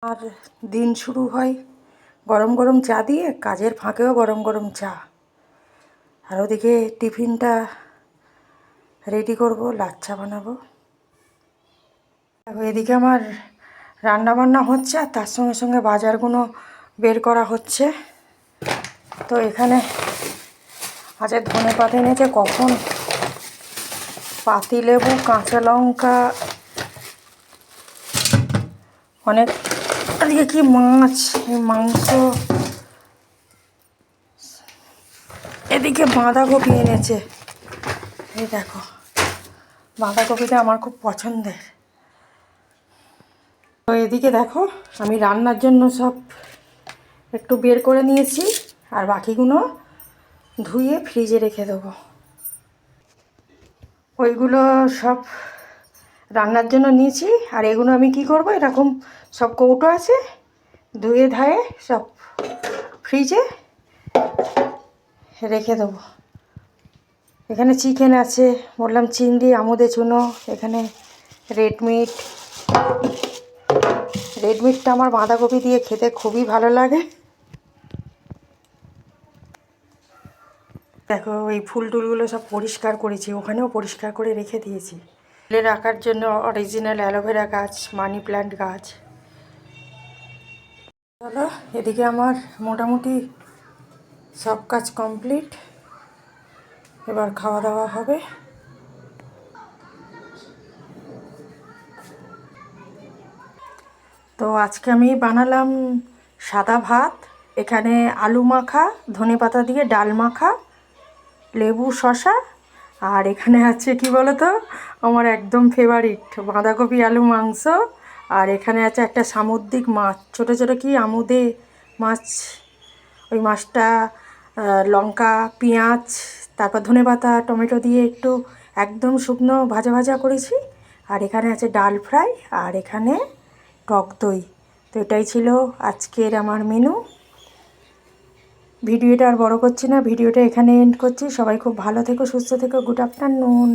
আর দিন শুরু হয় গরম গরম চা দিয়ে, কাজের ফাঁকেও গরম গরম চা। আর ওদিকে টিফিনটা রেডি করব, লাচ্ছা বানাবো। এদিকে আমার রান্না বান্না হচ্ছে আর তার সঙ্গে সঙ্গে বাজারগুলো বের করা হচ্ছে। তো এখানে আজকে ধনেপাতা এনেছে, কখন পাতিলেবু, কাঁচা লঙ্কা, অনেক। এদিকে কি মাছ, মাংস, এদিকে বাঁধাকপি এনেছে। এই দেখো, বাঁধাকপিটা আমার খুব পছন্দের। তো এদিকে দেখো, আমি রান্নার জন্য সব একটু বের করে নিয়েছি, আর বাকিগুলো ধুয়ে ফ্রিজে রেখে দেবো। ওইগুলো সব রান্নার জন্য নিয়েছি, আর এগুলো আমি কি করব, এরকম সব কৌটো আছে, ধুয়ে ধায়ে সব ফ্রিজে রেখে দেবো। এখানে চিকেন আছে, বললাম চিংড়ি, আমুদে চুনো, এখানে রেডমিট। রেডমিটটা আমার বাঁধাকপি দিয়ে খেতে খুবই ভালো লাগে। দেখো, এই ফুল টুলগুলো সব পরিষ্কার করেছি, ওখানেও পরিষ্কার করে রেখে দিয়েছি। ফুলে রাখার জন্য অরিজিনাল অ্যালোভেরা গাছ, মানি প্ল্যান্ট গাছ। চলো, এদিকে আমার মোটামুটি সব কাজ কমপ্লিট, এবার খাওয়া দাওয়া হবে। তো আজকে আমি বানালাম সাদা ভাত, এখানে আলু মাখা, ধনেপাতা দিয়ে ডাল মাখা, লেবু, শসা, আর এখানে আছে কি বলো তো, আমার একদম ফেভারিট বাঁধাকপি আলু মাংস। আর এখানে আছে একটা সামুদ্রিক মাছ, ছোটো ছোটো কি আমুদে মাছ। ওই মাছটা লঙ্কা, পেঁয়াজ, তারপর ধনেপাতা, টমেটো দিয়ে একটু একদম শুকনো ভাজা ভাজা করেছি। আর এখানে আছে ডাল ফ্রাই, আর এখানে টক দই। তো এটাই ছিল আজকের আমার মেনু। ভিডিওটা আর বড় করছি না, ভিডিওটা এখানে এন্ড করছি। সবাই খুব ভালো থেকো, সুস্থ থেকো। Good afternoon.